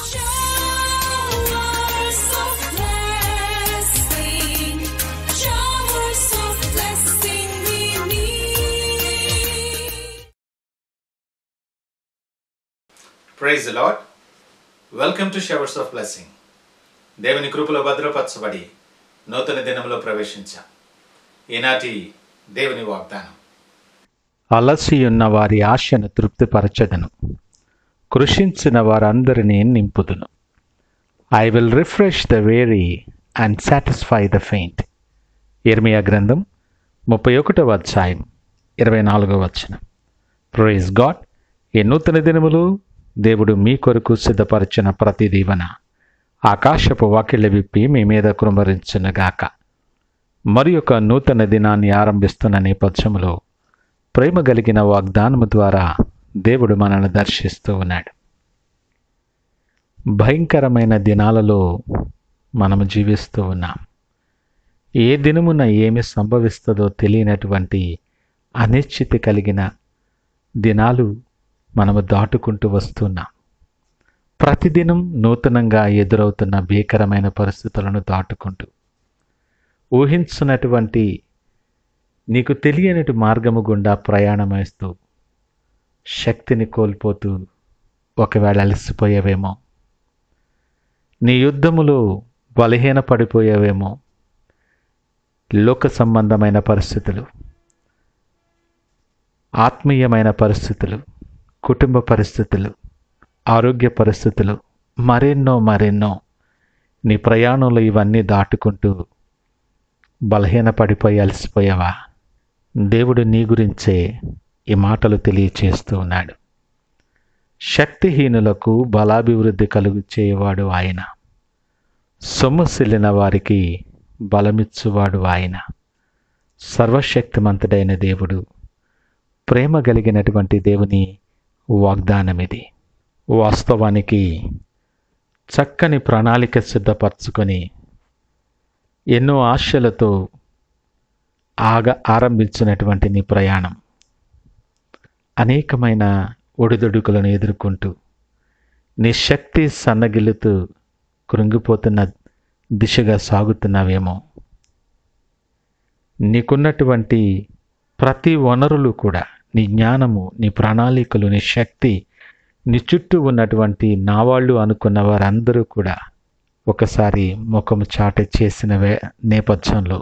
Showers of blessing, showers of blessing we need. Praise the Lord. Welcome to showers of blessing. దేవుని కృపలో భద్రపరచబడి నూతన దినంలో ప్రవేశించాం. ఈనాటి దేవుని వాగ్దానం: అలసియున్న వారి ఆశను తృప్తిపరచదను, కృషించిన వారందరినీ నింపుదును. I will refresh the weary and satisfy the faint. ఇర్మియా గ్రంథం 31వ అధ్యాయం 24వ వచనం. Praise God. ఈ నూతన దినములు దేవుడు మీ కొరకు సిద్ధపరిచిన ప్రతి దీవెన ఆకాశపు వాకిళ్ళ విప్పి మీ మీద కృమ్మరించునుగాక. మరి ఒక నూతన దినాన్ని ఆరంభిస్తున్న నేపథ్యంలో ప్రేమ కలిగిన వాగ్దానము ద్వారా దేవుడు మనల్ని దర్శిస్తూ ఉన్నాడు. భయంకరమైన దినాలలో మనము జీవిస్తూ ఉన్నాం. ఏ దినమున ఏమి సంభవిస్తుందో తెలియనటువంటి అనిశ్చితి కలిగిన దినాలు మనము దాటుకుంటూ వస్తున్నాం. ప్రతిదినం నూతనంగా ఎదురవుతున్న భీకరమైన పరిస్థితులను దాటుకుంటూ, ఊహించినటువంటి నీకు తెలియనటి మార్గము గుండా ప్రయాణమేస్తూ శక్తిని కోల్పోతూ ఒకవేళ అలసిపోయేవేమో, నీ యుద్ధములో బలహీన పడిపోయేవేమో. లోక సంబంధమైన పరిస్థితులు, ఆత్మీయమైన పరిస్థితులు, కుటుంబ పరిస్థితులు, ఆరోగ్య పరిస్థితులు, మరెన్నో నీ ప్రయాణంలో ఇవన్నీ దాటుకుంటూ బలహీన పడిపోయి అలసిపోయావా? దేవుడు నీ గురించే ఈ మాటలు తెలియచేస్తూ ఉన్నాడు. శక్తిహీనులకు బలాభివృద్ధి కలుగు చేయవాడు ఆయన, సొమ్మసిల్లిన వారికి బలమిచ్చువాడు ఆయన. సర్వశక్తిమంతుడైన దేవుడు, ప్రేమ కలిగినటువంటి దేవుని వాగ్దానం ఇది. వాస్తవానికి చక్కని ప్రణాళిక సిద్ధపరచుకొని ఎన్నో ఆశలతో ఆరంభించినటువంటి నీ ప్రయాణం అనేకమైన ఒడిదుడుకులను ఎదుర్కొంటూ నీ శక్తి సన్నగిల్లుతూ కృంగిపోతున్న దిశగా సాగుతున్నావేమో. నీకున్నటువంటి ప్రతి వనరులు కూడా, నీ జ్ఞానము, నీ ప్రణాళికలు, నీ శక్తి, నీ చుట్టూ ఉన్నటువంటి నావాళ్ళు అనుకున్న వారందరూ కూడా ఒకసారి ముఖము చాట చేసిన నేపథ్యంలో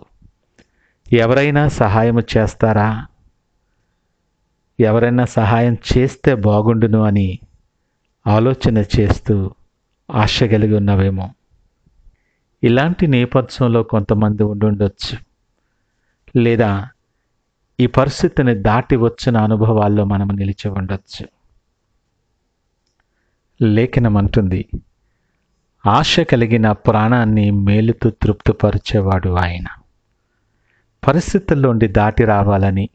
ఎవరైనా సహాయం చేస్తారా, ఎవరైనా సహాయం చేస్తే బాగుండును అని ఆలోచన చేస్తూ ఆశ కలిగి ఉన్నవేమో. ఇలాంటి నేపథ్యంలో కొంతమంది ఉండుండొచ్చు, లేదా ఈ పరిస్థితిని దాటి వచ్చిన అనుభవాల్లో మనం నిలిచి ఉండొచ్చు. లేఖనం అంటుంది, ఆశ కలిగిన ప్రాణాన్ని మేలుతో తృప్తిపరిచేవాడు ఆయన. పరిస్థితుల్లోండి దాటి రావాలని,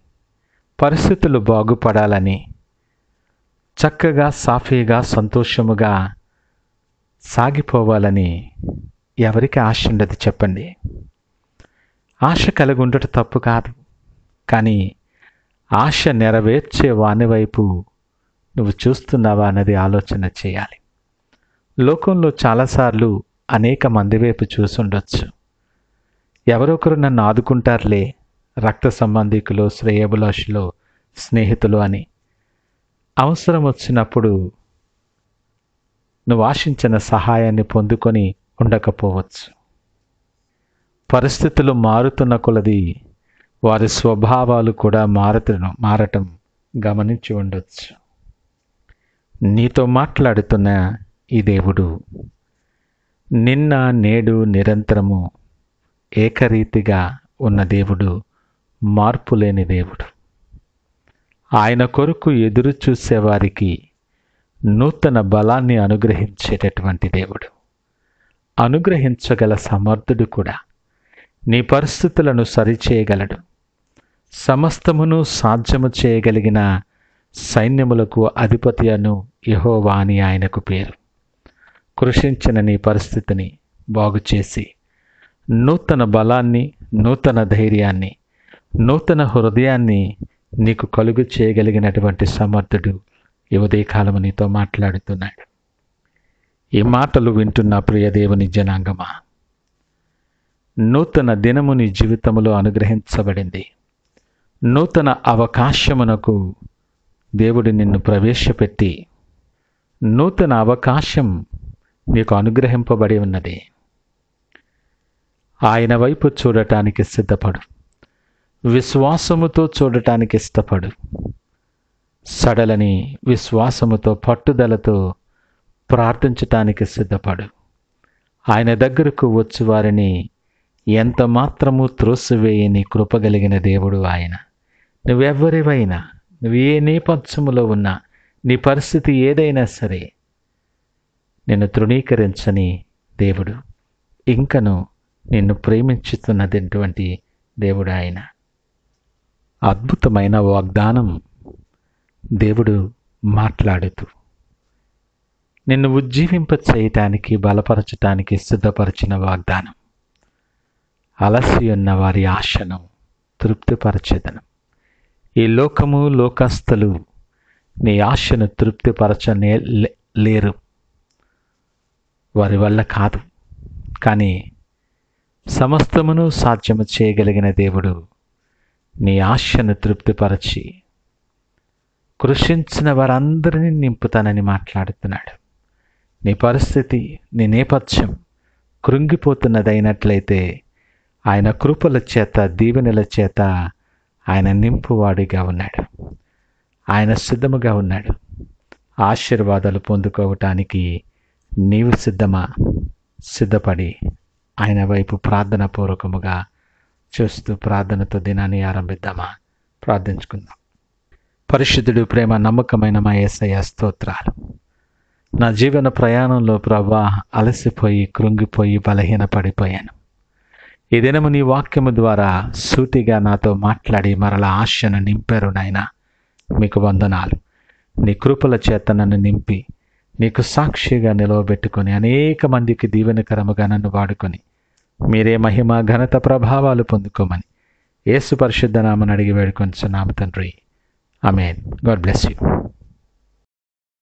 పరిస్థితులు బాగుపడాలని, చక్కగా సాఫీగా సంతోషముగా సాగిపోవాలని ఎవరికి ఆశ ఉండదు చెప్పండి? ఆశ కలిగి ఉండటం తప్పు కాదు, కానీ ఆశ నెరవేర్చే వాని వైపు నువ్వు చూస్తున్నావా అన్నది ఆలోచన చేయాలి. లోకంలో చాలాసార్లు అనేక మంది వైపు చూసుండొచ్చు. ఎవరొకరు నన్ను ఆదుకుంటారులే, రక్త సంబంధికులు, శ్రేయభిలాషులు, స్నేహితులు అని. అవసరం వచ్చినప్పుడు నువ్వు ఆశించిన సహాయాన్ని పొందుకొని ఉండకపోవచ్చు. పరిస్థితులు మారుతున్న కొలది వారి స్వభావాలు కూడా మారటం గమనించి ఉండొచ్చు. నీతో మాట్లాడుతున్న ఈ దేవుడు నిన్న నేడు నిరంతరము ఏకరీతిగా ఉన్న దేవుడు, మార్పు లేని దేవుడు. ఆయన కొరకు ఎదురు చూసేవారికి నూతన బలాన్ని అనుగ్రహించేటటువంటి దేవుడు, అనుగ్రహించగల సమర్థుడు కూడా. నీ పరిస్థితులను సరిచేయగలడు. సమస్తమును సాధ్యము చేయగలిగిన సైన్యములకు అధిపతి అను యెహోవా అని ఆయనకు పేరు. కృషించిన నీ పరిస్థితిని బాగుచేసి నూతన బలాన్ని, నూతన ధైర్యాన్ని, నూతన హృదయాన్ని నీకు కలుగు చేయగలిగినటువంటి సమర్థుడు ఈ ఉదయకాలము నీతో మాట్లాడుతున్నాడు. ఈ మాటలు వింటున్న ప్రియ దేవుని జనాంగమా, నూతన దినము నీ జీవితంలో అనుగ్రహించబడింది. నూతన అవకాశమునకు దేవుడు నిన్ను ప్రవేశపెట్టి నూతన అవకాశం నీకు అనుగ్రహింపబడి ఉన్నది. ఆయన వైపు చూడటానికి సిద్ధపడు. విశ్వాసముతో చూడటానికి ఇష్టపడు. సడలని విశ్వాసముతో పట్టుదలతో ప్రార్థించటానికి సిద్ధపడు. ఆయన దగ్గరకు వచ్చి వారిని ఎంత మాత్రము త్రోసివేయని కృపగలిగిన దేవుడు ఆయన. నువ్వెవ్వరివైనా, నువ్వు ఏ నేపథ్యములో ఉన్నా, నీ పరిస్థితి ఏదైనా సరే, నిన్ను తృణీకరించని దేవుడు, ఇంకను నిన్ను ప్రేమించుతున్నటువంటి దేవుడు ఆయన. అద్భుతమైన వాగ్దానం దేవుడు మాట్లాడుతూ నిన్ను ఉజ్జీవింప చేయటానికి, బలపరచటానికి సిద్ధపరిచిన వాగ్దానం. అలసి ఉన్న వారి ఆశను తృప్తిపరచెదను. ఈ లోకము, లోకస్తులు నీ ఆశను తృప్తిపరచనే లేరు. వారి వల్ల కాదు. కానీ సమస్తమును సాధ్యము చేయగలిగిన దేవుడు నీ ఆశను తృప్తిపరచి కృషించిన వారందరినీ నింపుతానని మాట్లాడుతున్నాడు. నీ పరిస్థితి, నీ నేపథ్యం కృంగిపోతున్నదైనట్లయితే ఆయన కృపల చేత, దీవెనల చేత ఆయన నింపువాడిగా ఉన్నాడు. ఆయన సిద్ధముగా ఉన్నాడు. ఆశీర్వాదాలు పొందుకోవటానికి నీవు సిద్ధమా? సిద్ధపడి ఆయన వైపు ప్రార్థన పూర్వకముగా చూస్తూ ప్రార్థనతో దినాన్ని ఆరంభిద్దామా? ప్రార్థించుకుందాం. పరిశుద్ధుడు, ప్రేమ నమ్మకమైన మా యేసయ్య స్తోత్రాలు. నా జీవన ప్రయాణంలో ప్రభువా అలసిపోయి, కృంగిపోయి, బలహీనపడిపోయాను. ఈ దినము నీ వాక్యము ద్వారా సూటిగా నాతో మాట్లాడి మరలా ఆశను నింపారు నాయనా. మీకు వందనాలు. నీ కృపల చేత నన్ను నింపి నీకు సాక్షిగా నిలవబెట్టుకొని అనేక మందికి దీవెనకరముగా నన్ను వాడుకొని మీరే మహిమ, ఘనత, ప్రభావాలు పొందుకోమని యేసు పరిశుద్ధ నామమున అడిగి వేడుకొంచున్నాము తండ్రి. ఆమేన్. God bless you.